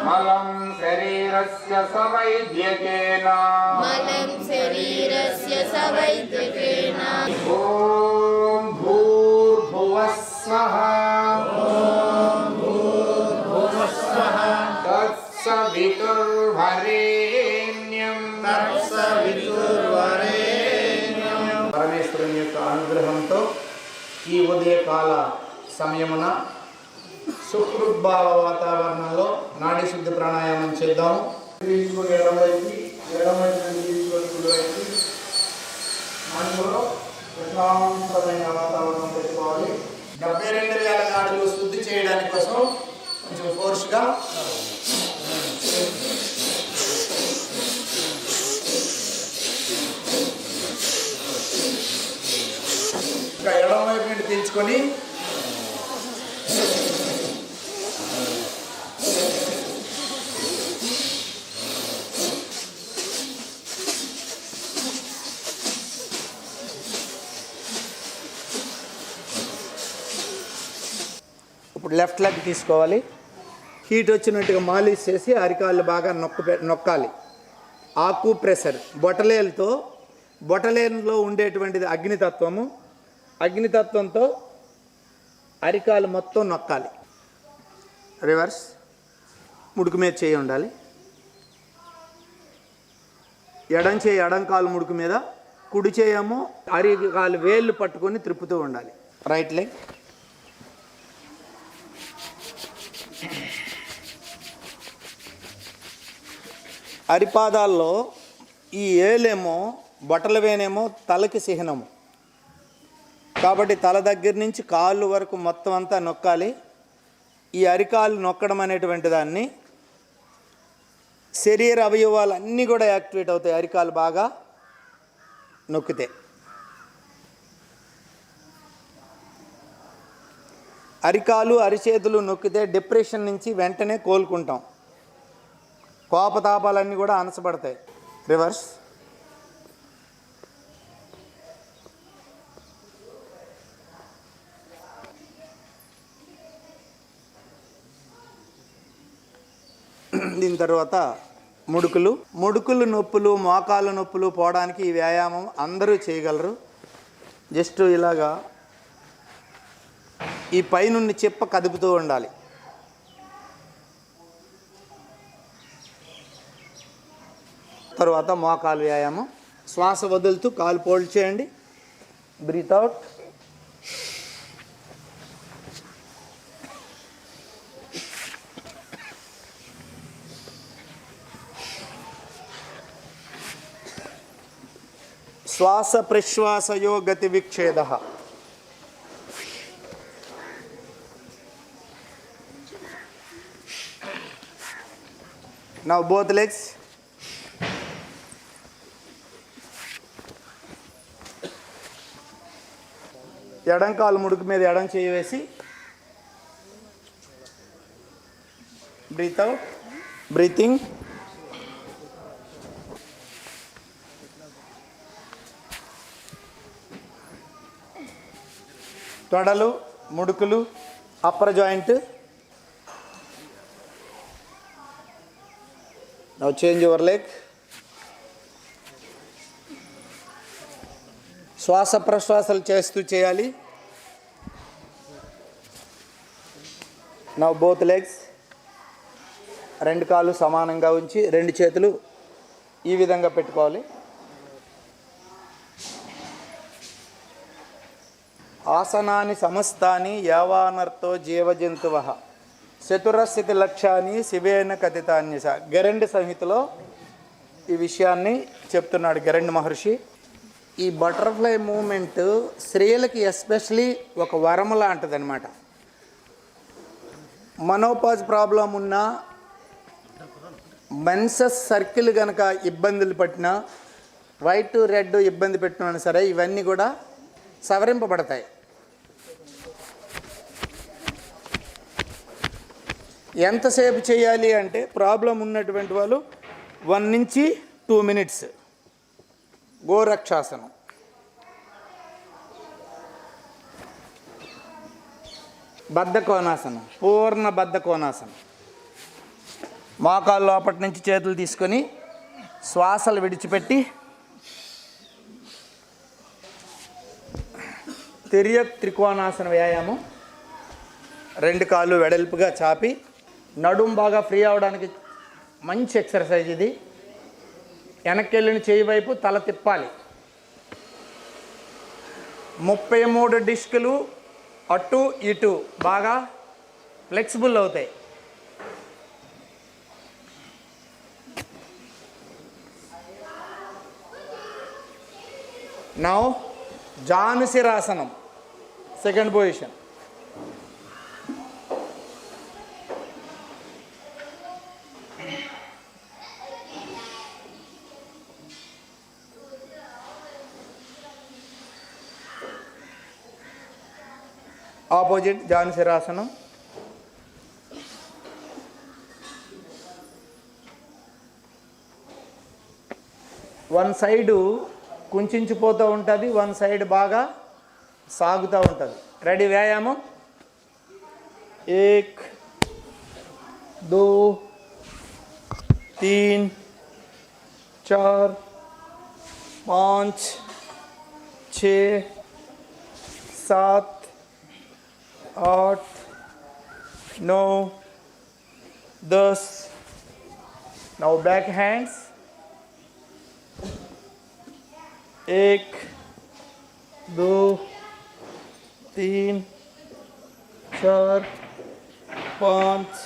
मलं शरीरस्य सवैद्यकेन ॐ भूर्भुवः स्वः तत्सवितुर्वरेण्यं పరమేశ్వరుని యొక్క అనుగ్రహంతో ఈ ఉదయకాల సమయమున సుహృద్భావ వాతావరణంలో నాడీ శుద్ధి ప్రాణాయామం చేద్దాము. మనసులో ప్రశాంతమైన వాతావరణం పెట్టుకోవాలి. 72 వేల నాడులు శుద్ధి చేయడానికి కోసం కొంచెం ఫోర్స్గా ఇంకా ఎడమ వైపు నుండి పీల్చుకొని ఇప్పుడు లెఫ్ట్ లెగ్ తీసుకోవాలి. హీట్ వచ్చినట్టుగా మాలిష్ చేసి అరికాళ్ళు బాగా నొక్కాలి. ఆకు ప్రెషర్ బొటలేనులో ఉండేటువంటిది అగ్నితత్వంతో అరికాలు మొత్తం నొక్కాలి. రివర్స్ ముడుకు మీద చేయి ఉండాలి. ఎడం కాలు ముడుకు మీద, కుడి చేయము అరికాలు వేళ్ళు పట్టుకొని త్రిప్పుతూ ఉండాలి. రైట్ లెగ్ అరిపాదాల్లో ఈ ఏలేమో బొటల వేనేమో తలకి చిహ్నము కాబట్టి తల దగ్గర నుంచి కాళ్ళు వరకు మొత్తం అంతా నొక్కాలి. ఈ అరికాలు నొక్కడం అనేటువంటి దాన్ని శరీర అవయవాలు అన్నీ కూడా యాక్టివేట్ అవుతాయి అరికాలు బాగా నొక్కితే. అరికాలు అరిచేతులు నొక్కితే డిప్రెషన్ నుంచి వెంటనే కోలుకుంటాం. కోపతాపాలన్నీ కూడా అనసపడతాయి. రివర్స్ దీని తర్వాత ముడుకులు నొప్పులు, మోకాళ్ళ నొప్పులు పోవడానికి ఈ వ్యాయామం అందరూ చేయగలరు. జస్ట్ ఇలాగా ఈ పైనుండి చెప్ప కదుపుతూ ఉండాలి. తర్వాత మోకాలు వ్యాయామం. శ్వాస వదులుతూ కాలు ఫోల్డ్ చేయండి. Breathe out. శ్వాస ప్రశ్వాసయో గతి విక్షేద. Now both legs. ఎడం కాలు ముడుకు మీద ఎడం చేయి వేసి బ్రీత్ అవుట్. బ్రీతింగ్. తొడలు, ముడుకులు, upper joint. Now change your leg. శ్వాస ప్రశ్వాసాలు చేస్తూ చేయాలి. Now both legs. 2 కాళ్ళు సమానంగా ఉంచి 2 చేతులు ఈ విధంగా పెట్టుకోవాలి. ఆసనాని సమస్తాని యావానర్థో జీవజంతువ చతురస్థితి లక్ష్యాన్ని శివేన కథితాన్యస. గెరండి సంహితలో ఈ విషయాన్ని చెప్తున్నాడు గెరండి మహర్షి. ఈ బటర్ఫ్లై మూమెంట్ స్త్రీలకి ఎస్పెషలీ ఒక వరం లాంటిది అనమాట. మనోపాజ్ ప్రాబ్లం ఉన్నా, మెన్సస్ సర్కిల్ కనుక ఇబ్బందులు పట్టినా, వైట్ రెడ్ ఇబ్బంది పెట్టినా సరే ఇవన్నీ కూడా సవరింపబడతాయి. ఎంతసేపు చేయాలి అంటే ప్రాబ్లం ఉన్నటువంటి వాళ్ళు 1 నుంచి 2 minutes గోరక్షాసనం. బద్ధకోణాసనం, పూర్ణ బద్ధకోణాసనం. మోకాళ్ళ లోపటి నుంచి చేతులు తీసుకొని శ్వాసలు విడిచిపెట్టి తిర్యక్ త్రికోణాసన వ్యాయామం. 2 కాళ్ళు వెడల్పుగా చాపి నడుం బాగా ఫ్రీ అవడానికి మంచి ఎక్సర్సైజ్ ఇది. వెనక్కి వెళ్ళిన చేయి వైపు తల తిప్పాలి. 33 డిస్కులు అటు ఇటు బాగా ఫ్లెక్సిబుల్ అవుతాయి. నౌ జానుశిరాసనం, సెకండ్ పొజిషన్. ఆపోజిట్ జానుశిరాసనం. వన్ సైడు కుంచిపోతూ ఉంటుంది, వన్ సైడ్ బాగా సాగుతూ ఉంటుంది. రెడీ? వ్యాయామం. 1 2 3 4 5 6 7 8 9 10. Now back hands. 1 2 3 4 5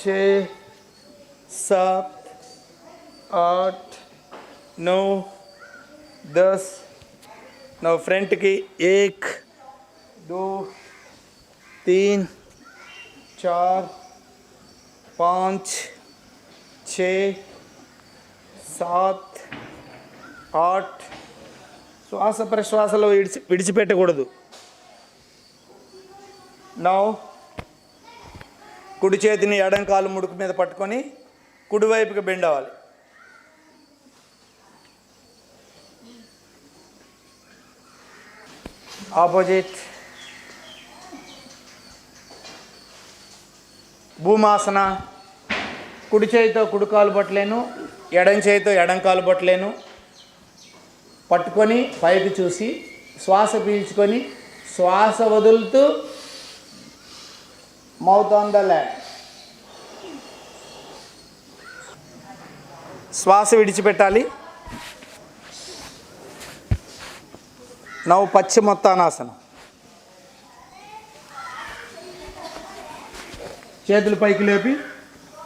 6 7 8 9 10. Now front की 1 2 3 4 5 6 7 8. శ్వాస ప్రశ్వాసలో విడిచిపెట్టకూడదు. నౌ కుడి చేతిని ఎడం కాలు ముడుకు మీద పట్టుకొని కుడివైపుకి బెండ్ అవ్వాలి. ఆపోజిట్. భూమాసన. కుడి చేయితో కుడి కాలు పట్టలేను, ఎడం చేయితో ఎడం కాలు పట్టలేను. పట్టుకొని పైకి చూసి శ్వాస పీల్చుకొని శ్వాస వదులుతూ మౌత్ ఆన్ ద ల్యాండ్. శ్వాస విడిచిపెట్టాలి. నవ్వు పశ్చిమోత్తానాసనం. చేతులు పైకి లేపి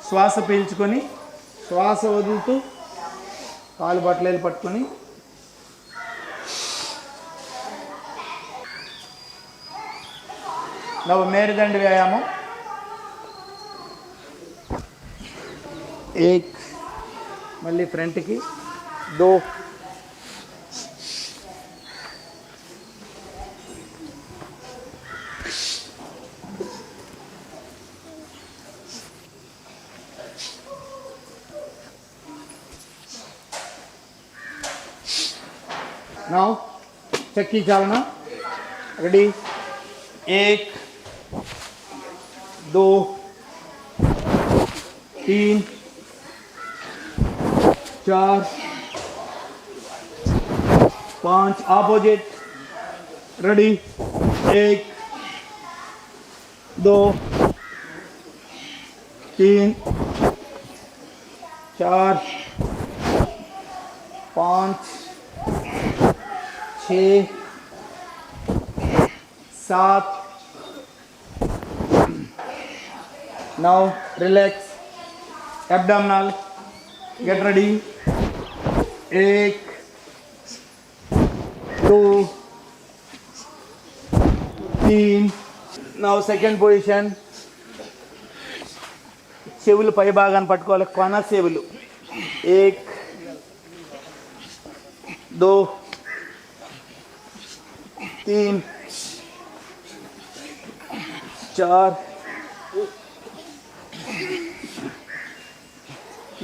శ్వాస పీల్చుకొని శ్వాస వదులుతూ కాలు బట్టలేలు పట్టుకొని నవ్వు మేరుదండ వ్యాయామం. 1 మళ్ళీ ఫ్రంట్కి 2 now चक्की चालना. Ready? 1 2 3 4 5. Opposite. Ready? 1 2 3 4 5 6 7. Now relax. Abdominal. Get ready. 1 2 3. Now second position. చెవులు పై భాగాన్ని పట్టుకోవాలి, కొన చెవులు. 1 2 3 4.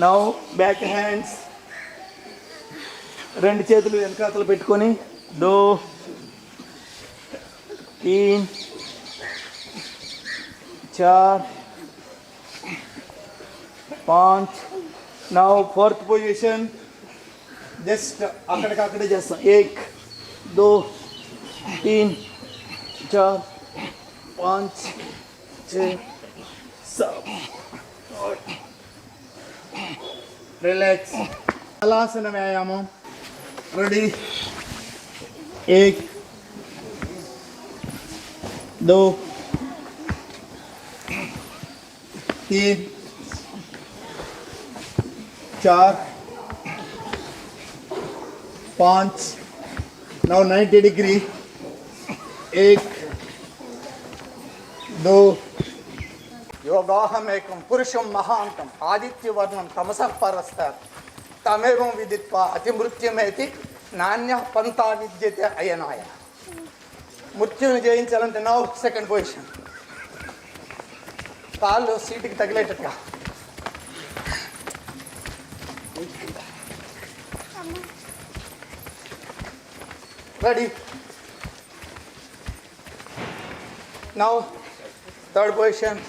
Now back hands. రెండు చేతులు వెనకాతలు పెట్టుకొని 2 3 4 5. Now fourth position. జస్ట్ అక్కడికక్కడే చేస్తాం. 1 2 3 4 5 6 7 8. రిలాక్స్. హలాసన వ్యాయామం. రెడీ. 1 2 3 4 5. now 90 degree. 1 2. योगाहमेकं पुरुषं महांतं आदित्यवर्णं तमसः परस्तात् तमेवं विदित्वा अतिमृत्युमेति नान्यः पंथा विद्यते अयनाय. మృత్యుని జయించాలంటే నౌ సెకండ్ పొజిషన్. కాళ్ళు సీటుకి తగిలేటట్టుగా. రెడీ. Now third position.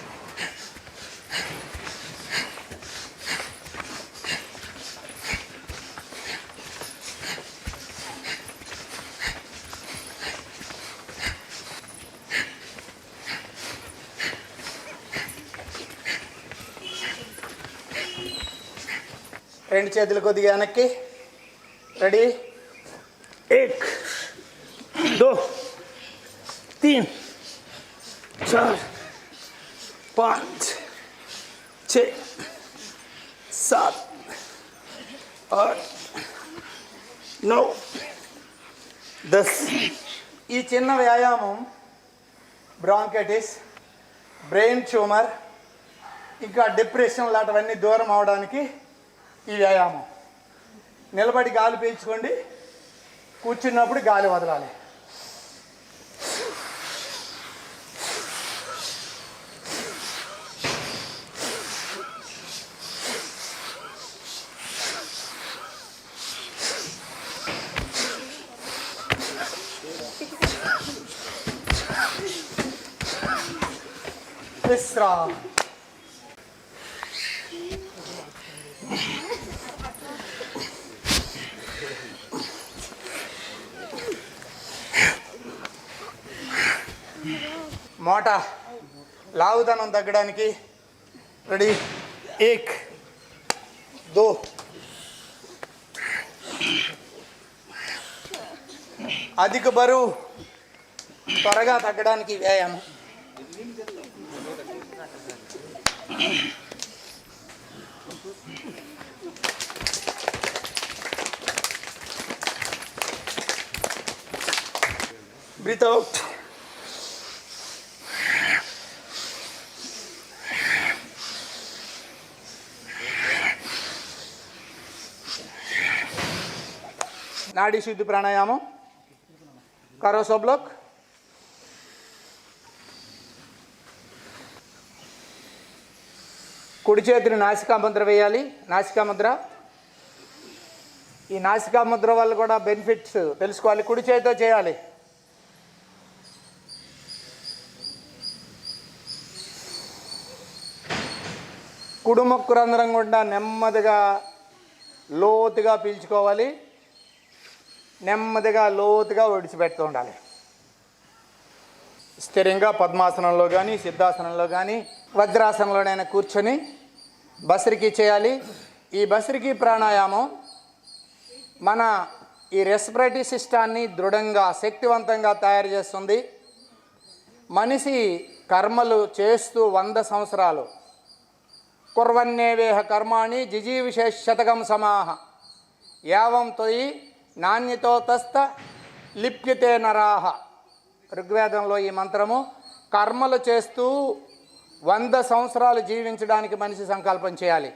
రెండు చేతులు కొద్దిగా వెనక్కి. రెడీ. 1 2 3 4 5 6 7 8 9 10. ఈ చిన్న వ్యాయామం బ్రాంకైటిస్, బ్రెయిన్ ట్యూమర్, ఇంకా డిప్రెషన్ లాంటివన్నీ దూరం అవడానికి ఈ వ్యాయామం. నిలబడి గాలి పీల్చుకోండి, కూర్చున్నప్పుడు గాలి వదలాలి. విశ్రామ్. మోట లావుదనం తగ్గడానికి. రెడీ. 1 2. అధిక బరువు త్వరగా తగ్గడానికి వ్యాయామం. Breathe out. नाड़ी शुद्धि प्राणायाम करो सब लोग. కుడి చేతిని నాసికా ముద్ర వేయాలి. నాసికా ముద్ర. ఈ నాసికా ముద్ర వల్ల కూడా బెనిఫిట్స్ తెలుసుకోవాలి. కుడి చేతితో చేయాలి. కుడుముక్కు రంధ్రం గుండా నెమ్మదిగా లోతుగా పీల్చుకోవాలి, నెమ్మదిగా లోతుగా విడిచిపెడుతూ ఉండాలి. స్థిరంగా పద్మాసనంలో కానీ సిద్ధాసనంలో కానీ వజ్రాసనంలోనైనా కూర్చొని బస్రికీ చేయాలి. ఈ బస్రికీ ప్రాణాయామం మన ఈ రెస్పిరేటరీ సిస్టాన్ని దృఢంగా శక్తివంతంగా తయారు చేస్తుంది. మనిషి కర్మలు చేస్తూ 100 సంవత్సరాలు కుర్వన్నేవేహ కర్మాణి జిజీవిషేషతకం సమాహ యావం తొయి నాణ్యతో తస్త లిప్యతే నరాహ. ఋగ్వేదంలో ఈ మంత్రము. కర్మలు చేస్తూ 100 సంవత్సరాలు జీవించడానికి మనిషి సంకల్పం చేయాలి.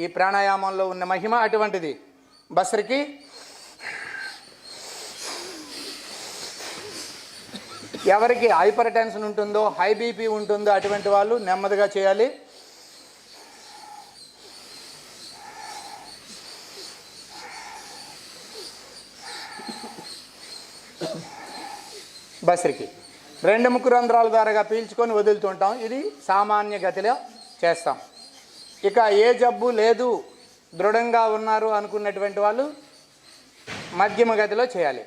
ఈ ప్రాణాయామంలో ఉన్న మహిమ అటువంటిది. బస్రికి ఎవరికి హైపర్ టెన్షన్ ఉంటుందో, హై బీపీ ఉంటుందో అటువంటి వాళ్ళు నెమ్మదిగా చేయాలి. బస్రికి 2 ముక్కు రంధ్రాల ద్వారాగా పీల్చుకొని వదులుతుంటాం. ఇది సామాన్య గతిలో చేస్తాం. ఇక ఏ జబ్బు లేదు, దృఢంగా ఉన్నారు అనుకున్నటువంటి వాళ్ళు మధ్యమ గతిలో చేయాలి.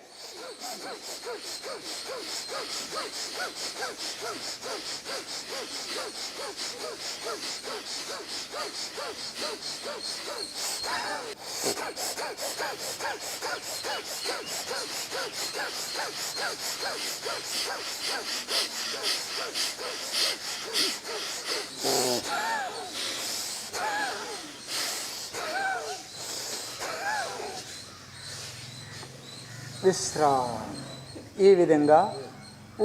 విశ్రాంతి. ఈ విధంగా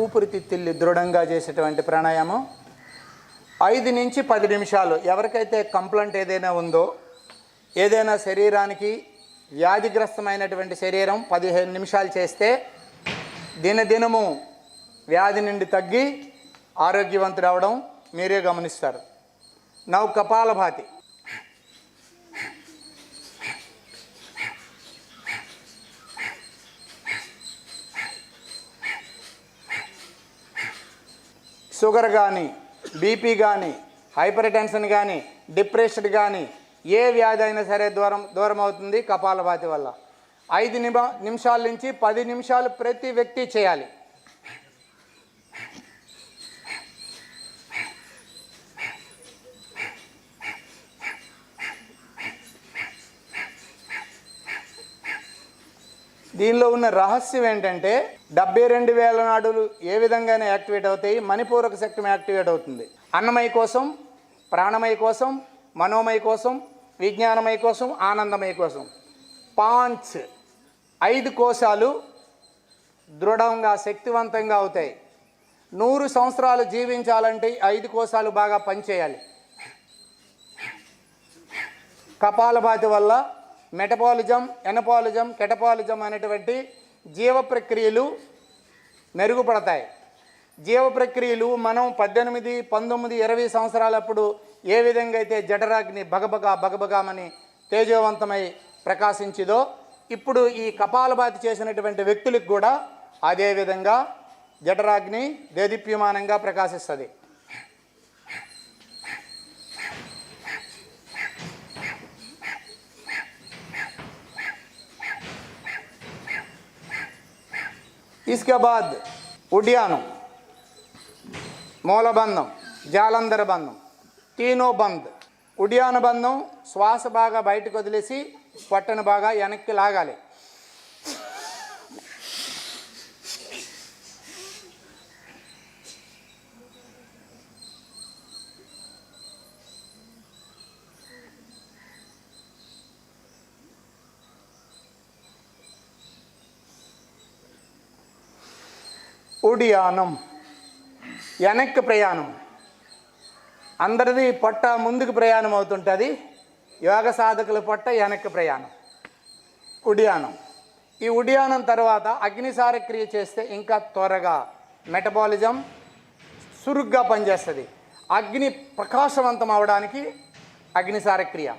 ఊపిరితిత్తుల్ని దృఢంగా చేసేటువంటి ప్రాణాయామం 5 నుంచి 10 నిమిషాలు. ఎవరికైతే కంప్లైంట్ ఏదైనా ఉందో, ఏదైనా శరీరానికి వ్యాధిగ్రస్తమైనటువంటి శరీరం 15 నిమిషాలు చేస్తే దినదినము వ్యాధి నుండి తగ్గి ఆరోగ్యవంతుడు అవడం మీరే గమనిస్తారు. నౌ కపాలభాతి. షుగర్ కానీ, బీపీ కానీ, హైపర్ టెన్షన్ కానీ, డిప్రెషన్ కానీ ఏ వ్యాధి అయినా సరే దూరం అవుతుంది కపాలభాతి వల్ల. 5 నిమిషాల నుంచి 10 నిమిషాలు ప్రతి వ్యక్తి చేయాలి. దీనిలో ఉన్న రహస్యం ఏంటంటే 72,000 నాడులు ఏ విధంగానే యాక్టివేట్ అవుతాయి. మణిపూరక శక్తి యాక్టివేట్ అవుతుంది. అన్నమయ కోసం, ప్రాణమయ కోసం, మనోమయ కోసం, విజ్ఞానమయ కోసం, ఆనందమయ కోసం 5 కోశాలు దృఢంగా శక్తివంతంగా అవుతాయి. 100 సంవత్సరాలు జీవించాలంటే 5 కోశాలు బాగా పనిచేయాలి. కపాలభాతి వల్ల మెటబాలిజం, ఎనబాలిజం, కెటబాలిజం అనేటువంటి జీవ ప్రక్రియలు మెరుగుపడతాయి. జీవ ప్రక్రియలు మనం 18, 19, 20 సంవత్సరాలప్పుడు ఏ విధంగా అయితే జఠరాగ్ని బగబగామని తేజవంతమై ప్రకాశించిదో, ఇప్పుడు ఈ కపాలభాతి చేసినటువంటి వ్యక్తులకు కూడా అదేవిధంగా జఠరాగ్ని దేదీప్యమానంగా ప్రకాశిస్తుంది. इसके बाद उड्यानम, మూలబంధం, జాలంధర బంధం, తీనో బంధ్. ఉడ్యాన బంధం శ్వాస బాగా బయటకు వదిలేసి పొట్టను బాగా వెనక్కి లాగాలి. ఉడ్యానం వెనక్కి ప్రయాణం. అందరిది పొట్ట ముందుకు ప్రయాణం అవుతుంటుంది. యోగ సాధకుల పొట్ట వెనక్కి ప్రయాణం. ఉడ్యానం. ఈ ఉడ్యానం తర్వాత అగ్నిసారక్రియ చేస్తే ఇంకా త్వరగా మెటబాలిజం చురుగ్గా పనిచేస్తుంది. అగ్ని ప్రకాశవంతం అవడానికి అగ్నిసారక్రియ.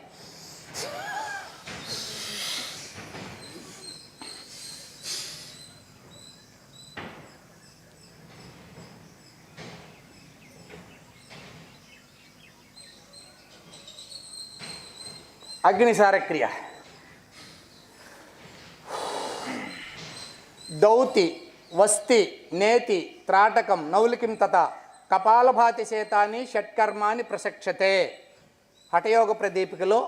అగ్నిసారక్రియ. దౌతి, వస్తి, నేతి, త్రాటకం, నౌలికిం తథా కపాలభాతి శేతాని షట్కర్మాని ప్రశక్షతే. హఠయోగ ప్రదీపికలో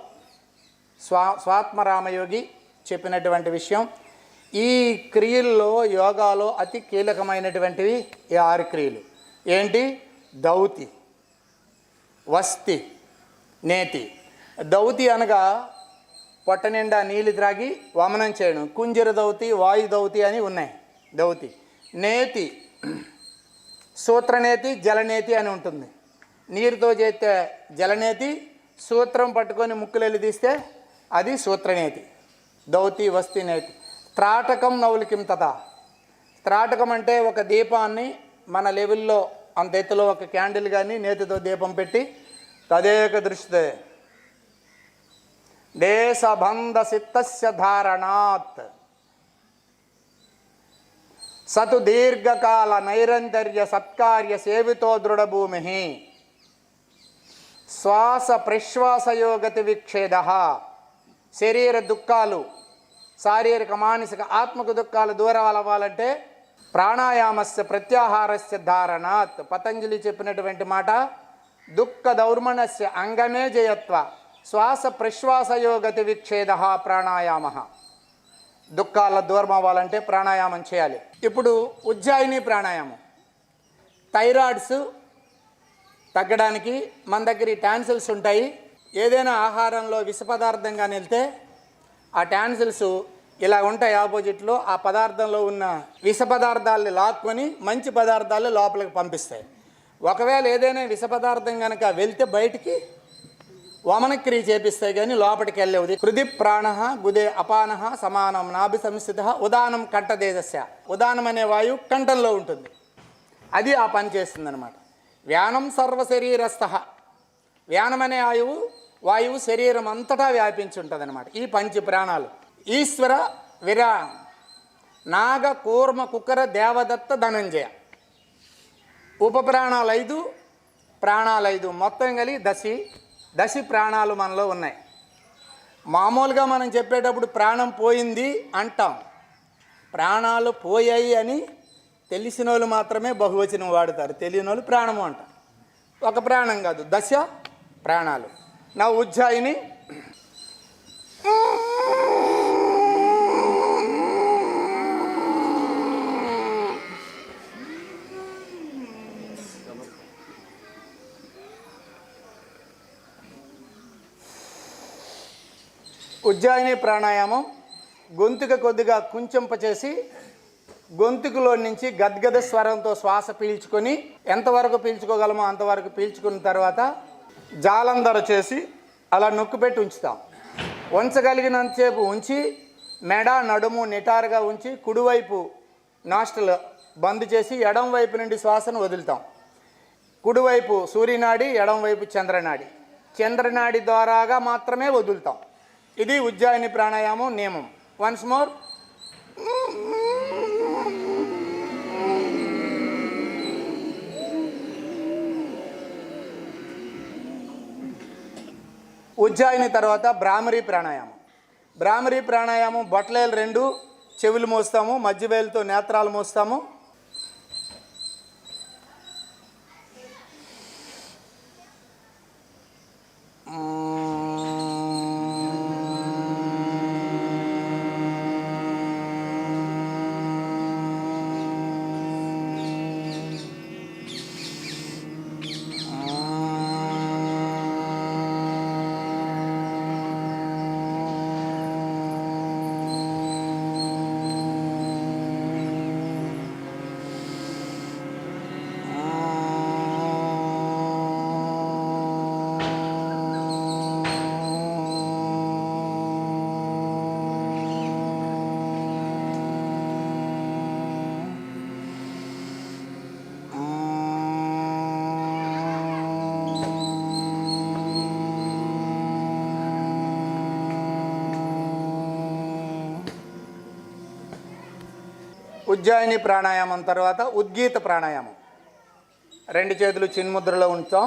స్వాత్మరామయోగి చెప్పినటువంటి విషయం. ఈ క్రియల్లో యోగాలో అతి కీలకమైనటువంటివి ఈ 6 క్రియలు. ఏంటి? దౌతి, వస్తి, నేతి. దౌతి అనగా పొట్ట నిండా నీళ్ళు త్రాగి వమనం చేయడం. కుంజర దౌతి, వాయు దౌతి అని ఉన్నాయి. దౌతి. నేతి, సూత్రనేతి, జలనేతి అని ఉంటుంది. నీరుతో చేస్తే జలనేతి, సూత్రం పట్టుకొని ముక్కులెళ్ళి తీస్తే అది సూత్రనేతి. దౌతి వస్తి నేతి. త్రాటకం నౌలికిం తథా. త్రాటకం అంటే ఒక దీపాన్ని మన లెవెల్లో అంత ఎత్తులో ఒక క్యాండిల్ కానీ నేతితో దీపం పెట్టి తదేక దృష్టి దేశబంధ సిత్తస్య ధారణాత్ సతు దీర్ఘకాల నైరంతర్య సత్కార్య సేవితో దృఢభూమి శ్వాస ప్రశ్వాసయోగతి విక్షేద. శరీర దుఃఖాలు, శారీరక మానసిక ఆత్మక దుఃఖాలు దూరం అవ్వాలంటే ప్రాణాయామస్య ప్రత్యాహారస్య ధారణాత్. పతంజలి చెప్పినటువంటి మాట, దుఃఖ దౌర్మణస్య అంగమే జయత్వ శ్వాస ప్రశ్వాసయోగతి విక్షేద ప్రాణాయామ. దుఃఖాల దూరం అవ్వాలంటే ప్రాణాయామం చేయాలి. ఇప్పుడు ఉజ్జాయిని ప్రాణాయామం. థైరాయిడ్స్ తగ్గడానికి మన దగ్గర టాన్సిల్స్ ఉంటాయి. ఏదైనా ఆహారంలో విష పదార్థంగా వెళ్తే ఆ టాన్సిల్స్ ఇలా ఉంటాయి ఆపోజిట్లో. ఆ పదార్థంలో ఉన్న విష పదార్థాలని లాక్కొని మంచి పదార్థాలు లోపలికి పంపిస్తాయి. ఒకవేళ ఏదైనా విష పదార్థం కనుక వెళ్తే బయటికి వమనక్రియ చేపిస్తాయి, కానీ లోపలికి వెళ్ళేది. హృది ప్రాణ గుదే అపాన సమానం నాభి సంస్థిత ఉదానం కంఠదేశస్య. ఉదానం అనే వాయువు కంఠంలో ఉంటుంది, అది ఆ పని చేస్తుందన్నమాట. వ్యానం సర్వశరీరస్థ. వ్యానం అనే వాయువు శరీరం అంతటా వ్యాపించి ఉంటుంది అన్నమాట. ఈ పంచ ప్రాణాలు ఈశ్వర విరా నాగ కూర్మ కుక్కర దేవదత్త ధనంజయ. ఉపప్రాణాలు 5, ప్రాణాలు 5, మొత్తం కలిగి దశి ప్రాణాలు మనలో ఉన్నాయి. మామూలుగా మనం చెప్పేటప్పుడు ప్రాణం పోయింది అంటాం. ప్రాణాలు పోయాయి అని తెలిసిన వాళ్ళు మాత్రమే బహువచనం వాడతారు, తెలియని వాళ్ళు ప్రాణము అంటారు. ఒక ప్రాణం కాదు, దశ ప్రాణాలు. నా ఉజ్జాయిని ఉజ్జాయిని ప్రాణాయామం గొంతుకు కొద్దిగా కుంచెంపచేసి గొంతుకులో నుంచి గద్గద స్వరంతో శ్వాస పీల్చుకొని ఎంతవరకు పీల్చుకోగలమో అంతవరకు పీల్చుకున్న తర్వాత జాలంధర చేసి అలా నొక్కిపెట్టి ఉంచుతాం. ఉంచగలిగినంతసేపు ఉంచి మెడ నడుము నిటారుగా ఉంచి కుడివైపు నాస్ట్రల్ బంద్ చేసి ఎడం వైపు నుండి శ్వాసను వదులుతాం. కుడివైపు సూర్యనాడి, ఎడంవైపు చంద్రనాడి. చంద్రనాడి ద్వారాగా మాత్రమే వదులుతాం. ఇది ఉజ్జాయిని ప్రాణాయామం నియమం. Once more. ఉజ్జాయిని తర్వాత భ్రామరీ ప్రాణాయామం. భ్రామరీ ప్రాణాయామం బొట్లేలు 2 చెవులు మోస్తాము, మధ్యవేలుతో నేత్రాలు మోస్తాము. ఉజ్జాయిని ప్రాణాయామం తర్వాత ఉద్గీత ప్రాణాయామం. 2 చేతులు చిన్ముద్రలో ఉంచాం.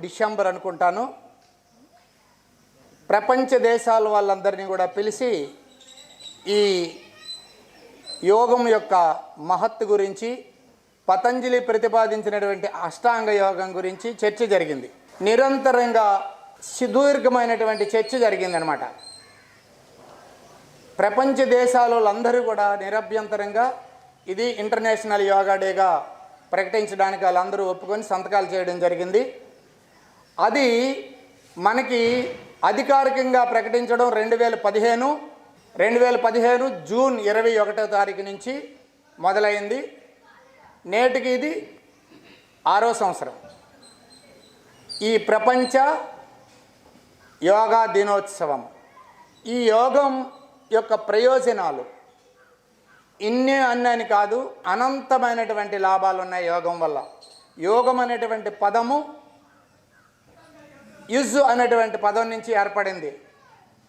డిసెంబర్ అనుకుంటాను, ప్రపంచ దేశాల వాళ్ళందరినీ కూడా పిలిచి ఈ యోగం యొక్క మహత్తు గురించి, పతంజలి ప్రతిపాదించినటువంటి అష్టాంగ యోగం గురించి చర్చ జరిగింది. నిరంతరంగా సుదీర్ఘమైనటువంటి చర్చ జరిగిందనమాట. ప్రపంచ దేశాల వాళ్ళందరూ కూడా నిరభ్యంతరంగా ఇది ఇంటర్నేషనల్ యోగా డేగా ప్రకటించడానికి వాళ్ళందరూ ఒప్పుకొని సంతకాలు చేయడం జరిగింది. అది మనకి అధికారికంగా ప్రకటించడం 2015 జూన్ 21వ తారీఖు నుంచి మొదలైంది. నేటికి ఇది 6వ సంవత్సరం. ఈ ప్రపంచ యోగా దినోత్సవం, ఈ యోగం యొక్క ప్రయోజనాలు అన్నీ కాదు, అనంతమైనటువంటి లాభాలు ఉన్నాయి యోగం వల్ల. యోగం అనేటువంటి పదము యుజ్ అనేటువంటి పదం నుంచి ఏర్పడింది.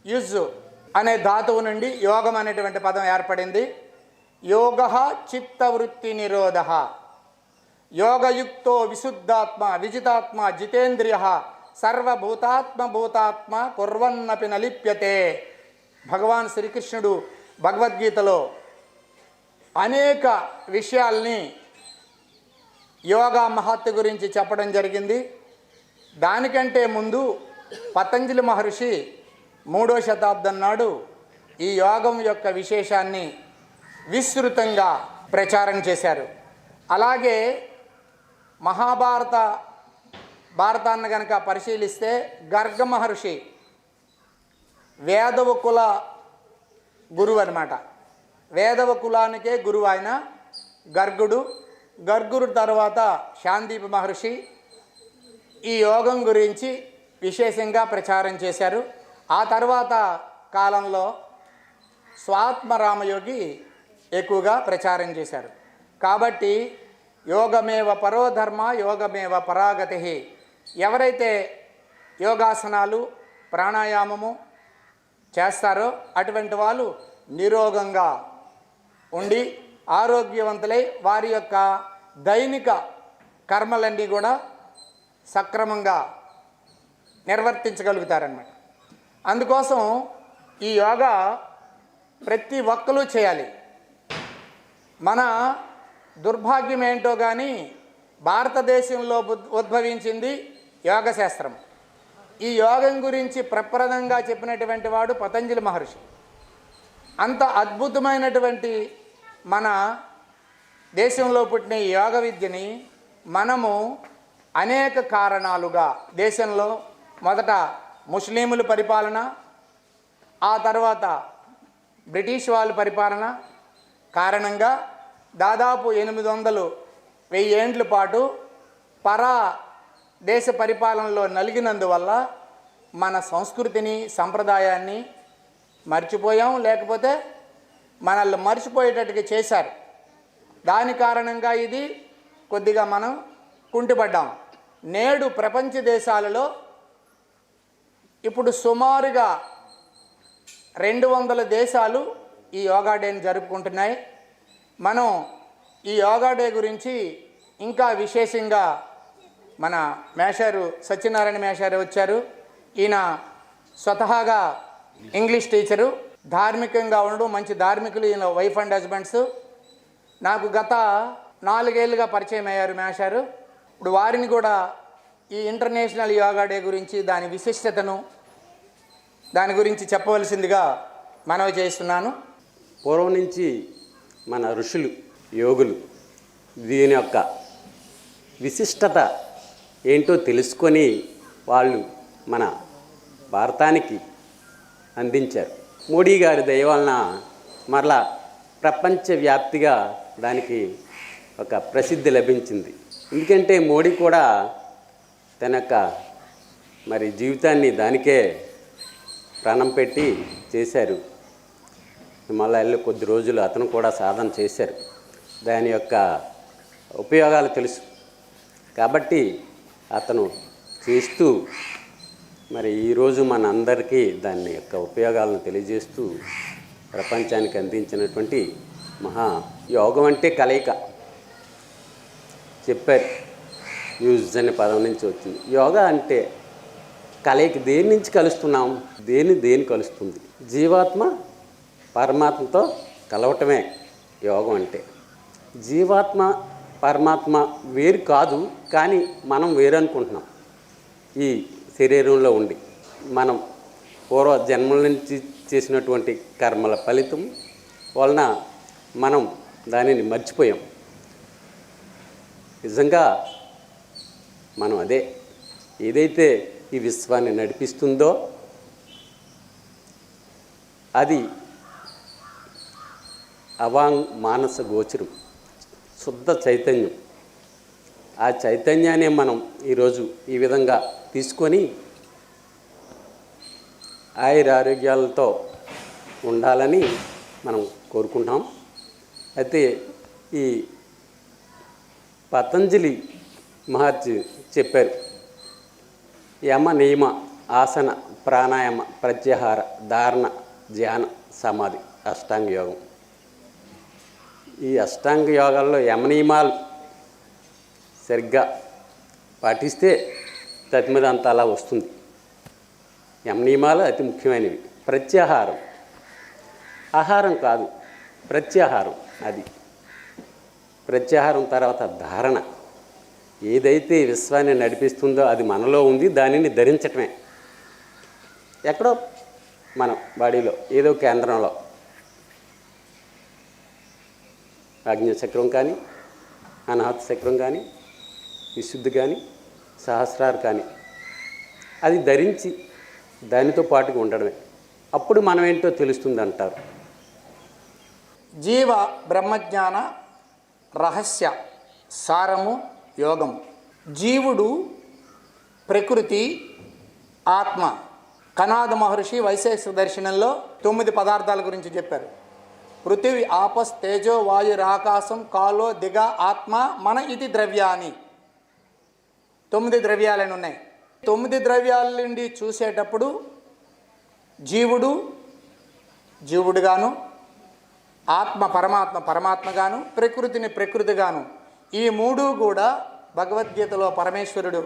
యుజ్ అనే ధాతువు నుండి యోగం అనేటువంటి పదం ఏర్పడింది. యోగ చిత్తవృత్తి నిరోధ, యోగయుక్తో విశుద్ధాత్మ విజితాత్మ జితేంద్రియ సర్వభూతాత్మ కుర్వన్నపి నలిప్యతే. భగవాన్ శ్రీకృష్ణుడు భగవద్గీతలో అనేక విషయాల్ని యోగా మహత్తు గురించి చెప్పడం జరిగింది. దానికంటే ముందు పతంజలి మహర్షి 3వ శతాబ్దం నాడు ఈ యోగం యొక్క విశేషాన్ని విస్తృతంగా ప్రచారం చేశారు. అలాగే భారతాన్ని కనుక పరిశీలిస్తే గర్గ మహర్షి వేదవ కుల గురువు అనమాట. వేదవ కులానికే గురువు ఆయన గర్గుడు తర్వాత శాందీప మహర్షి ఈ యోగం గురించి విశేషంగా ప్రచారం చేశారు. ఆ తర్వాత కాలంలో స్వాత్మరామయోగి ఎక్కువగా ప్రచారం చేశారు. కాబట్టి యోగమేవ పరోధర్మ యోగమేవ పరాగతి. ఎవరైతే యోగాసనాలు ప్రాణాయామము చేస్తారో అటువంటి వాళ్ళు నిరోగంగా ఉండి ఆరోగ్యవంతులై వారి యొక్క దైనిక కర్మలన్నీ కూడా సక్రమంగా నిర్వర్తించగలుగుతారన్నమాట. అందుకోసం ఈ యోగా ప్రతి ఒక్కరూ చేయాలి. మన దుర్భాగ్యం ఏంటో కానీ భారతదేశంలో ఉద్భవించింది యోగశాస్త్రం. ఈ యోగం గురించి ప్రప్రదంగా చెప్పినటువంటి వాడు పతంజలి మహర్షి. అంత అద్భుతమైనటువంటి మన దేశంలో పుట్టిన ఈ యోగ విద్యని మనము అనేక కారణాలుగా దేశంలో మొదట ముస్లింల పరిపాలన, ఆ తర్వాత బ్రిటిష్ వాళ్ళ పరిపాలన కారణంగా దాదాపు 800-1000 ఏండ్ల పాటు దేశ పరిపాలనలో నలిగినందువల్ల మన సంస్కృతిని సంప్రదాయాన్ని మర్చిపోయాం, లేకపోతే మనల్ని మర్చిపోయేటట్టుగా చేశారు. దాని కారణంగా ఇది కొద్దిగా మనం కుంటిపడ్డాం. నేడు ప్రపంచ దేశాలలో ఇప్పుడు సుమారుగా 200 దేశాలు ఈ యోగా డేని జరుపుకుంటున్నాయి. మనం ఈ యోగా డే గురించి ఇంకా విశేషంగా మన మేషారు సత్యనారాయణ మేషారు వచ్చారు. ఈయన స్వతహాగా ఇంగ్లీష్ టీచరు, ధార్మికంగా ఉండడం, మంచి ధార్మికులు. ఈయన వైఫ్ అండ్ హస్బెండ్స్. నాకు గత 4 ఏళ్ళుగా పరిచయం అయ్యారు మేషారు. ఇప్పుడు వారిని కూడా ఈ ఇంటర్నేషనల్ యోగా డే గురించి, దాని విశిష్టతను, దాని గురించి చెప్పవలసిందిగా మనవి చేస్తున్నాను. పూర్వం నుంచి మన ఋషులు, యోగులు దీని యొక్క విశిష్టత ఏంటో తెలుసుకొని వాళ్ళు మన భారతానికి అందించారు. మోడీ గారి దయ వలన మరలా ప్రపంచవ్యాప్తిగా దానికి ఒక ప్రసిద్ధి లభించింది. ఎందుకంటే మోడీ కూడా తన యొక్క జీవితాన్ని దానికే ప్రాణం పెట్టి చేశారు. మళ్ళీ కొద్ది రోజులు అతను కూడా సాధన చేశారు. దాని యొక్క ఉపయోగాలు తెలుసు కాబట్టి అతను చేస్తూ మరి ఈరోజు మన అందరికీ దాని యొక్క ఉపయోగాలను తెలియజేస్తూ ప్రపంచానికి అందించినటువంటి మహా యోగం అంటే కలయిక చెప్పారు. యూజ్ అనే పదం నుంచి వచ్చింది. యోగా అంటే కలయిక. దేని నుంచి కలుస్తున్నాం? దేని కలుస్తుంది? జీవాత్మ పరమాత్మతో కలవటమే యోగం అంటే. జీవాత్మ పరమాత్మ వేరు కాదు, కానీ మనం వేరు అనుకుంటున్నాం. ఈ శరీరంలో ఉండి మనం పూర్వ జన్మల నుంచి చేసినటువంటి కర్మల ఫలితం వలన మనం దానిని మర్చిపోయాం. నిజంగా మనం ఏదైతే ఈ విశ్వాన్ని నడిపిస్తుందో అది అవాంగ్ మానస గోచరం, శుద్ధ చైతన్యం. ఆ చైతన్యాన్ని మనం ఈరోజు ఈ విధంగా తీసుకొని ఆయురారోగ్యాలతో ఉండాలని మనం కోరుకుంటాం. అయితే ఈ పతంజలి మహర్షి చెప్పారు, యమ నియమ ఆసన ప్రాణాయామ ప్రత్యాహార ధారణ ధ్యాన సమాధి అష్టాంగ యోగం. ఈ అష్టాంగ యోగాల్లో యమ నియమాలు సరిగ్గా పాటిస్తే తతి మీద అంతా అలా వస్తుంది. యమ నియమాలు అతి ముఖ్యమైనవి. ప్రత్యాహారం, ఆహారం కాదు, ప్రత్యాహారం. అది ప్రత్యాహారం. తర్వాత ధారణ. ఏదైతే విశ్వాన్ని నడిపిస్తుందో అది మనలో ఉంది, దానిని ధరించటమే. ఎక్కడో మన బాడీలో ఏదో కేంద్రంలో ఆజ్ఞాచక్రం కానీ, అనాహత చక్రం కానీ, విశుద్ధి కానీ, సహస్రారు కానీ అది ధరించి దానితో పాటుగా ఉండడమే. అప్పుడు మనం ఏంటో తెలుస్తుంది అంటారు. జీవ బ్రహ్మజ్ఞాన రహస్య సారము యోగం. జీవుడు, ప్రకృతి, ఆత్మ. కనాద మహర్షి వైశేష దర్శనంలో 9 పదార్థాల గురించి చెప్పారు. పృథివీ, ఆపస్, తేజో, వాయురాకాశం, కాలో, దిగ, ఆత్మ, మన ఇది ద్రవ్యాన్ని. 9 ద్రవ్యాలని ఉన్నాయి. 9 ద్రవ్యాల నుండి చూసేటప్పుడు జీవుడు జీవుడుగాను, ఆత్మ పరమాత్మగాను, ప్రకృతిని ప్రకృతిగాను. ఈ 3 కూడా భగవద్గీతలో పరమేశ్వరుడు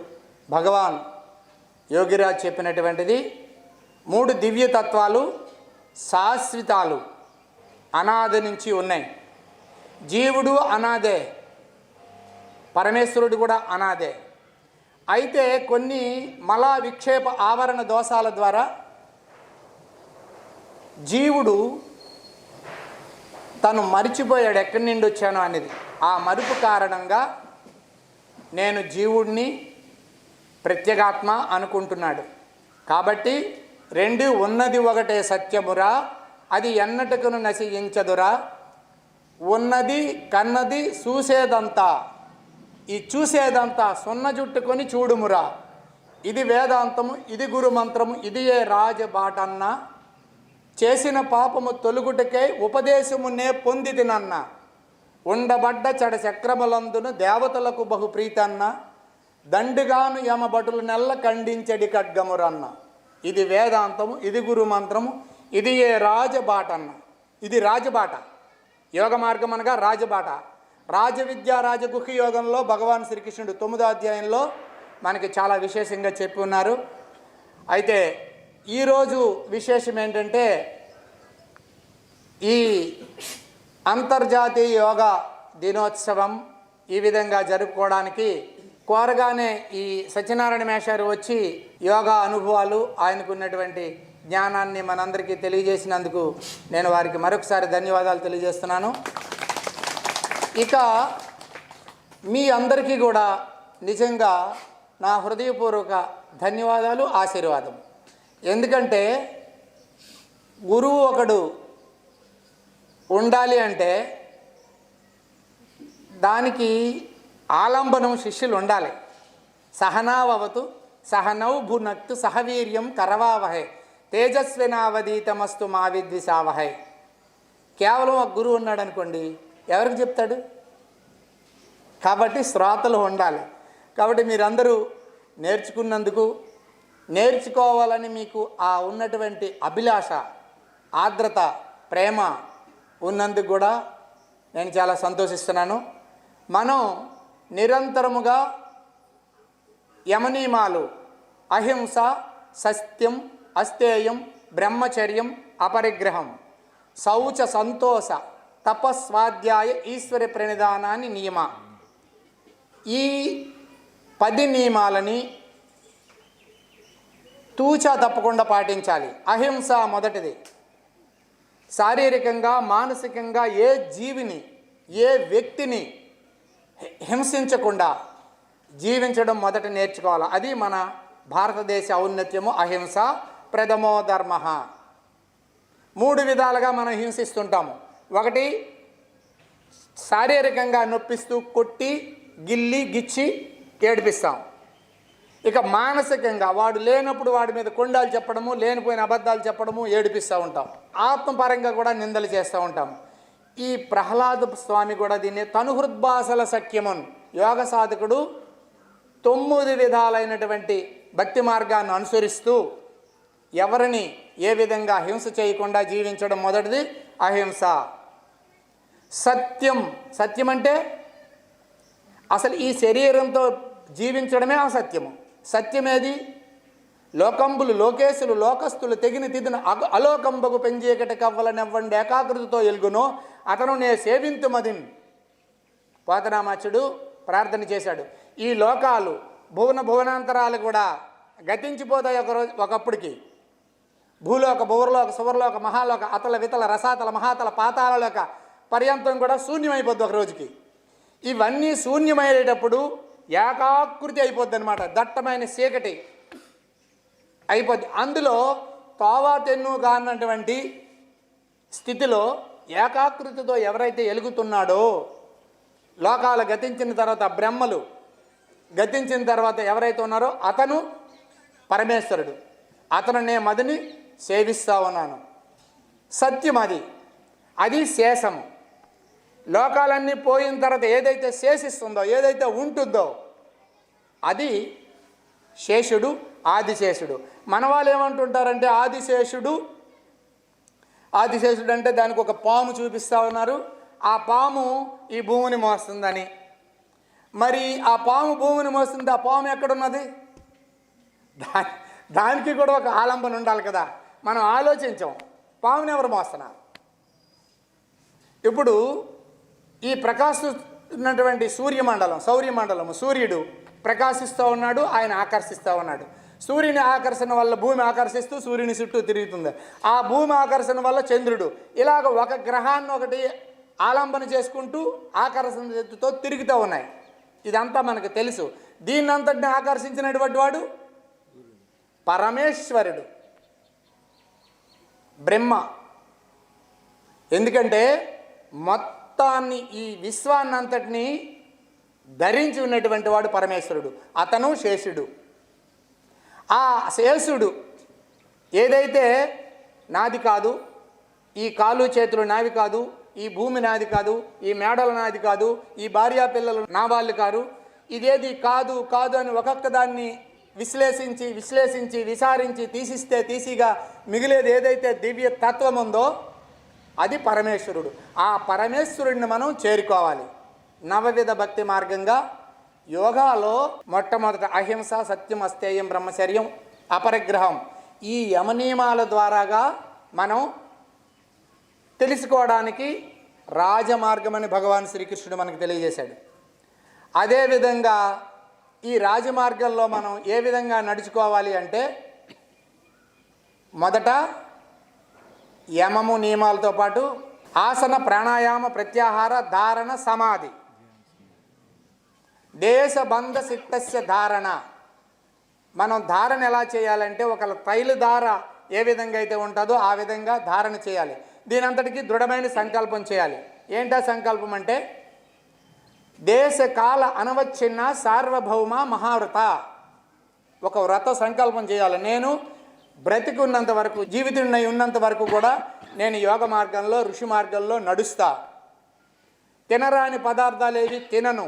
భగవాన్ యోగిరాజ్ చెప్పినటువంటిది. 3 దివ్యతత్వాలు శాశ్వతాలు, అనాది నుంచి ఉన్నాయి. జీవుడు అనాదే, పరమేశ్వరుడు కూడా అనాదే. అయితే కొన్ని మలా విక్షేప ఆవరణ దోషాల ద్వారా జీవుడు తను మరిచిపోయాడు ఎక్కడి నుండి వచ్చానో అనేది. ఆ మరుపు కారణంగా నేను జీవుడిని, ప్రత్యేగాత్మ అనుకుంటున్నాడు. కాబట్టి 2 ఉన్నది ఒకటే సత్యమురా, అది ఎన్నటకును నశించదురా. ఉన్నది కన్నది చూసేదంతా, ఈ చూసేదంతా సున్న జుట్టుకొని చూడుమురా. ఇది వేదాంతము, ఇది గురు మంత్రము, ఇది ఏ రాజబాటన్న. చేసిన పాపము తొలుగుటకే ఉపదేశము నే పొందితినన్న. ఉండబడ్డ చెడ చక్రములందును దేవతలకు బహు ప్రీతన్న. దండుగాను యమభటులు నెల్ల ఖండించడి ఖడ్గమురన్న. ఇది వేదాంతము, ఇది గురు మంత్రము, ఇది ఏ రాజబాటన్న. ఇది రాజబాట. యోగ మార్గం అనగా రాజబాట. రాజవిద్య రాజగుహ్య యోగంలో భగవాన్ శ్రీకృష్ణుడు 9వ అధ్యాయంలో మనకి చాలా విశేషంగా చెప్పి ఉన్నారు. అయితే ఈరోజు విశేషం ఏంటంటే, ఈ అంతర్జాతీయ యోగా దినోత్సవం ఈ విధంగా జరుపుకోవడానికి కోరగానే ఈ సత్యనారాయణ మేషారు వచ్చి యోగా అనుభవాలు, ఆయనకు ఉన్నటువంటి జ్ఞానాన్ని మనందరికీ తెలియజేసినందుకు నేను వారికి మరొకసారి ధన్యవాదాలు తెలియజేస్తున్నాను. ఇక మీ అందరికీ కూడా నిజంగా నా హృదయపూర్వక ధన్యవాదాలు, ఆశీర్వాదం. ఎందుకంటే గురువు ఒకడు ఉండాలి అంటే దానికి ఆలంబనం శిష్యులు ఉండాలి. సహనావతు సహనౌ భునక్తు సహవీర్యం కరవావహై తేజస్వినావదీతమస్తు మా విద్విషావహై. కేవలం ఒక గురువు ఉన్నాడు అనుకోండి, ఎవరికి చెప్తాడు? కాబట్టి శ్రోతలు ఉండాలి. కాబట్టి మీరందరూ నేర్చుకున్నందుకు, నేర్చుకోవాలని మీకు ఆ ఉన్నటువంటి అభిలాష, ఆర్ద్రత, ప్రేమ ఉన్నందుకు కూడా నేను చాలా సంతోషిస్తున్నాను. మనం నిరంతరముగా యమనియమాలు అహింస, సత్యం, అస్తేయం, బ్రహ్మచర్యం, అపరిగ్రహం, శౌచ, సంతోష, తపస్వాధ్యాయ, ఈశ్వర ప్రణిధానాన్ని నియమ, ఈ 10 నియమాలని తూచా తప్పకుండా పాటించాలి. అహింస మొదటిది. శారీరకంగా, మానసికంగా ఏ జీవిని, ఏ వ్యక్తిని హింసించకుండా జీవించడం మొదట నేర్చుకోవాలి. అది మన భారతదేశ ఔన్నత్యము. అహింస ప్రథమో ధర్మ. 3 విధాలుగా మనం హింసిస్తుంటాము. ఒకటి, శారీరకంగా నొప్పిస్తూ కొట్టి, గిల్లి, గిచ్చి ఏడిపిస్తాం. ఇక మానసికంగా వాడు లేనప్పుడు వాడి మీద కొండాలు చెప్పడము, లేనిపోయిన అబద్ధాలు చెప్పడము, ఏడిపిస్తూ ఉంటాం. ఆత్మపరంగా కూడా నిందలు చేస్తూ ఉంటాం. ఈ ప్రహ్లాద స్వామి కూడా దీన్ని తనుహృద్భాసల సఖ్యమున్, యోగ సాధకుడు 9 విధాలైనటువంటి భక్తి మార్గాన్ని అనుసరిస్తూ ఎవరిని ఏ విధంగా హింస చేయకుండా జీవించడం మొదటిది అహింస. సత్యం. సత్యం అంటే అసలు ఈ శరీరంతో జీవించడమే అసత్యము. సత్యమేది? లోకంబులు, లోకేశులు, లోకస్తులు తెగిన తిదిన అలోకంబగు పెంజేకట కవ్వల నెవ్వండి ఏకాకృతితో ఎలుగునో అతను నే సేవింతుమదిన్. పోతనామాచుడు ప్రార్థన చేశాడు. ఈ లోకాలు, భువనాంతరాలు కూడా గతించిపోతాయి ఒకప్పటికి. భూలోక, భువర్లోక, సువర్లోక, మహాలోక, అతల, వితల, రసాతల, మహాతల, పాతాళలోక పర్యంతం కూడా శూన్యమైపోద్ది ఒక రోజుకి. ఇవన్నీ శూన్యమయ్యేటప్పుడు ఏకాకృతి అయిపోద్ది అనమాట. దట్టమైన చీకటి అయిపోద్ది. అందులో తోవా తెన్ను కానటువంటి స్థితిలో ఏకాకృతితో ఎవరైతే ఎలుగుతున్నాడో, లోకాలు గతించిన తర్వాత, బ్రహ్మలు గతించిన తర్వాత ఎవరైతే ఉన్నారో అతను పరమేశ్వరుడు. అతను నేను మదిని సేవిస్తా ఉన్నాను. సత్యం అది. అది శేషము. లోకాలన్నీ పోయిన తర్వాత ఏదైతే శేషిస్తుందో, ఏదైతే ఉంటుందో అది శేషుడు, ఆదిశేషుడు. మన వాళ్ళు ఏమంటుంటారంటే ఆదిశేషుడు అంటే దానికి ఒక పాము చూపిస్తూ ఉన్నారు. ఆ పాము ఈ భూమిని మోస్తుందని. మరి ఆ పాము భూమిని మోస్తుంది. ఆ పాము ఎక్కడున్నది? దానికి కూడా ఒక ఆలంబన ఉండాలి కదా. మనం ఆలోచించాం, పాముని ఎవరు మోస్తున్నారు? ఇప్పుడు ఈ ప్రకాశిస్తున్నటువంటి సౌర్యమండలము, సూర్యుడు ప్రకాశిస్తూ ఉన్నాడు, ఆయన ఆకర్షిస్తూ ఉన్నాడు. సూర్యుని ఆకర్షణ వల్ల భూమి ఆకర్షిస్తూ సూర్యుని చుట్టూ తిరుగుతుంది. ఆ భూమి ఆకర్షణ వల్ల చంద్రుడు. ఇలాగ ఒక గ్రహాన్ని ఒకటి ఆలంబన చేసుకుంటూ ఆకర్షణతో తిరుగుతూ ఉన్నాయి. ఇదంతా మనకు తెలుసు. దీన్నంతటిని ఆకర్షించినటువంటి వాడు పరమేశ్వరుడు, బ్రహ్మ. ఎందుకంటే మొత్తాన్ని, ఈ విశ్వాన్నంతటినీ ధరించి ఉన్నటువంటి వాడు పరమేశ్వరుడు. అతను శేషుడు. ఆ శేషుడు ఏదైతే నాది కాదు, ఈ కాలు చేతులు నావి కాదు, ఈ భూమి నాది కాదు, ఈ మేడలు నాది కాదు, ఈ భార్యా పిల్లలు నా వాళ్ళు కాదు, ఇదేది కాదు కాదు అని ఒక్కొక్క దాన్ని విశ్లేషించి విచారించి తీసిస్తే తీసిగా మిగిలేది ఏదైతే దివ్య తత్వం ఉందో అది పరమేశ్వరుడు. ఆ పరమేశ్వరుడిని మనం చేరుకోవాలి. నవవిధ భక్తి మార్గంగా యోగాలో మొట్టమొదట అహింస, సత్యం, అస్తేయం, బ్రహ్మచర్యం, అపరిగ్రహం, ఈ యమనియమాల ద్వారాగా మనం తెలుసుకోవడానికి రాజమార్గం అని భగవాన్ శ్రీకృష్ణుడు మనకు తెలియజేశాడు. అదేవిధంగా ఈ రాజమార్గంలో మనం ఏ విధంగా నడుచుకోవాలి అంటే, మొదట యమము నియమాలతో పాటు ఆసన, ప్రాణాయామ, ప్రత్యాహార, ధారణ, సమాధి, దేశబంధ సిత్తస్య ధారణ. మనం ధారణ ఎలా చేయాలంటే, ఒక తైల ధార ఏ విధంగా అయితే ఉంటుందో ఆ విధంగా ధారణ చేయాలి. దీనంతటికీ దృఢమైన సంకల్పం చేయాలి. ఏంటా సంకల్పం అంటే, దేశకాల అనవచ్ఛిన్న సార్వభౌమ మహావ్రత. ఒక వ్రత సంకల్పం చేయాలి. నేను బ్రతికి ఉన్నంత వరకు, జీవితుడినై ఉన్నంత వరకు కూడా నేను యోగ మార్గంలో, ఋషి మార్గంలో నడుస్తా. తినరాని పదార్థాలు ఏవి తినను,